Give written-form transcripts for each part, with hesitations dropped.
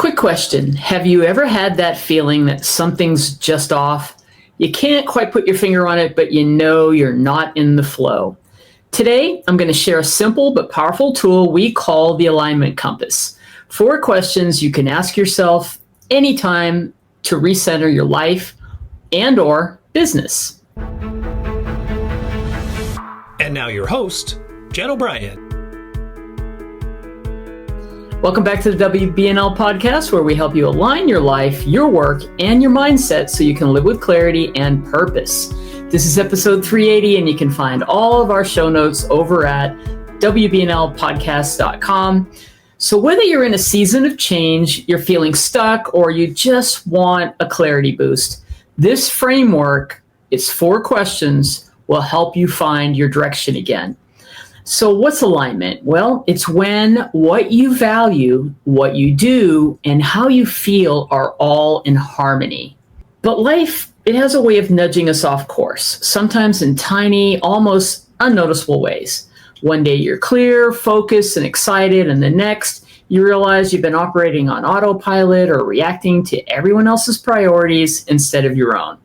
Quick question. Have you ever had that feeling that something's just off? You can't quite put your finger on it, but you know you're not in the flow. Today, I'm going to share a simple but powerful tool we call the alignment compass. 4 questions you can ask yourself anytime to recenter your life and or business. And now your host, Jen O'Brien. Welcome back to the WBNL podcast, where we help you align your life, your work, and your mindset so you can live with clarity and purpose. This is episode 380, and you can find all of our show notes over at WBNLpodcast.com. So whether you're in a season of change, you're feeling stuck, or you just want a clarity boost, this framework, its 4 questions, will help you find your direction again. So what's alignment? Well, it's when what you value, what you do, and how you feel are all in harmony. But life, it has a way of nudging us off course, sometimes in tiny, almost unnoticeable ways. One day you're clear, focused, and excited, and the next you realize you've been operating on autopilot or reacting to everyone else's priorities instead of your own.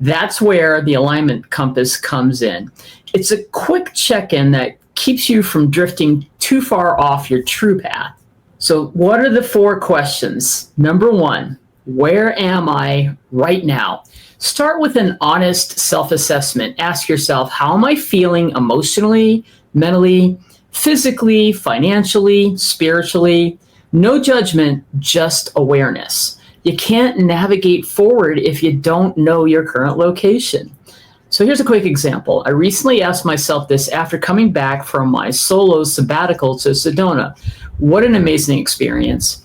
That's where the alignment compass comes in. It's a quick check-in that keeps you from drifting too far off your true path. So what are the 4 questions? Number 1, where am I right now? Start with an honest self-assessment. Ask yourself, how am I feeling emotionally, mentally, physically, financially, spiritually? No judgment, just awareness. You can't navigate forward if you don't know your current location. So here's a quick example. I recently asked myself this after coming back from my solo sabbatical to Sedona. What an amazing experience.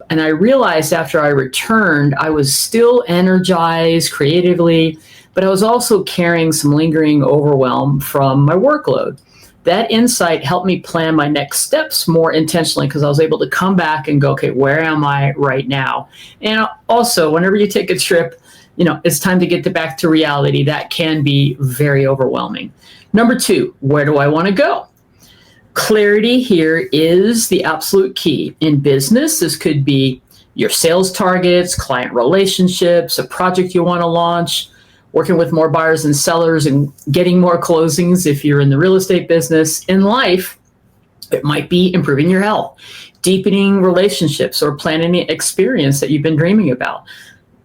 And I realized after I returned, I was still energized creatively, but I was also carrying some lingering overwhelm from my workload. That insight helped me plan my next steps more intentionally because I was able to come back and go, okay, where am I right now? And also, whenever you take a trip, it's time to get back to reality. That can be very overwhelming. Number 2, where do I want to go? Clarity here is the absolute key. In business, this could be your sales targets, client relationships, a project you want to launch, working with more buyers and sellers and getting more closings if you're in the real estate business. In life, it might be improving your health, deepening relationships, or planning an experience that you've been dreaming about,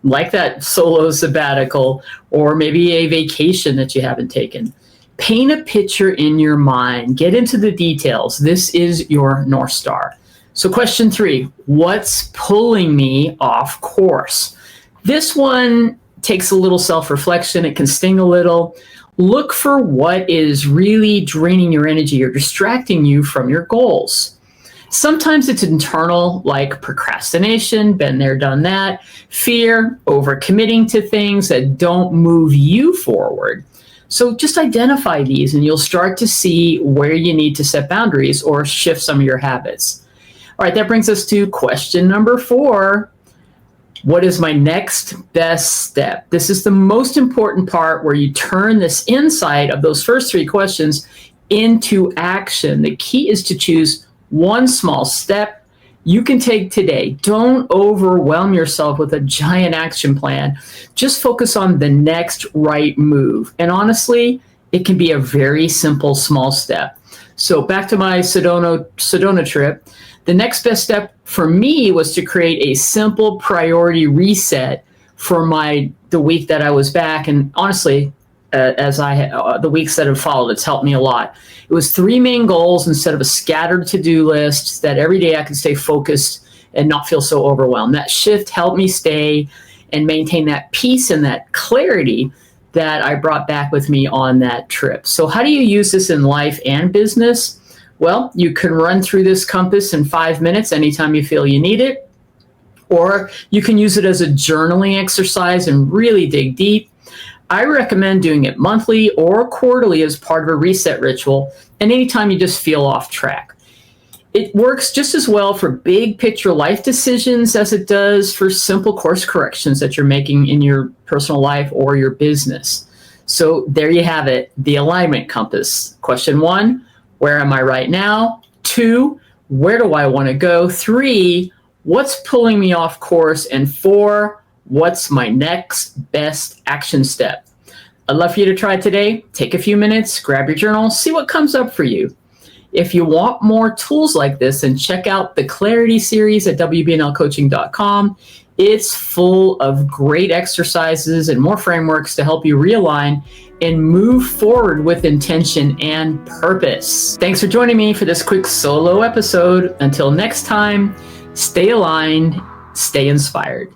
like that solo sabbatical or maybe a vacation that you haven't taken. Paint a picture in your mind. Get into the details. This is your North Star. So question 3, what's pulling me off course? This one takes a little self-reflection. It can sting a little. Look for what is really draining your energy or distracting you from your goals. Sometimes it's internal, like procrastination, been there, done that, fear, overcommitting to things that don't move you forward. So just identify these and you'll start to see where you need to set boundaries or shift some of your habits. All right, that brings us to question number 4. What is my next best step? This is the most important part where you turn this insight of those first 3 questions into action. The key is to choose one small step you can take today. Don't overwhelm yourself with a giant action plan. Just focus on the next right move. And honestly, it can be a very simple, small step. So back to my Sedona trip, the next best step for me was to create a simple priority reset for the week that I was back. And honestly, the weeks that have followed, it's helped me a lot. It was 3 main goals instead of a scattered to-do list that every day I could stay focused and not feel so overwhelmed. That shift helped me stay and maintain that peace and that clarity that I brought back with me on that trip. So how do you use this in life and business? Well, you can run through this compass in 5 minutes anytime you feel you need it, or you can use it as a journaling exercise and really dig deep. I recommend doing it monthly or quarterly as part of a reset ritual, and anytime you just feel off track. It works just as well for big picture life decisions as it does for simple course corrections that you're making in your personal life or your business. So there you have it, the alignment compass. Question 1, where am I right now? 2, where do I want to go? 3, what's pulling me off course, and 4, what's my next best action step. I'd love for you to try it today. Take a few minutes, grab your journal, see what comes up for you. If you want more tools like this, then check out the Clarity series at wbnlcoaching.com. It's full of great exercises and more frameworks to help you realign and move forward with intention and purpose. Thanks for joining me for this quick solo episode. Until next time, stay aligned, stay inspired.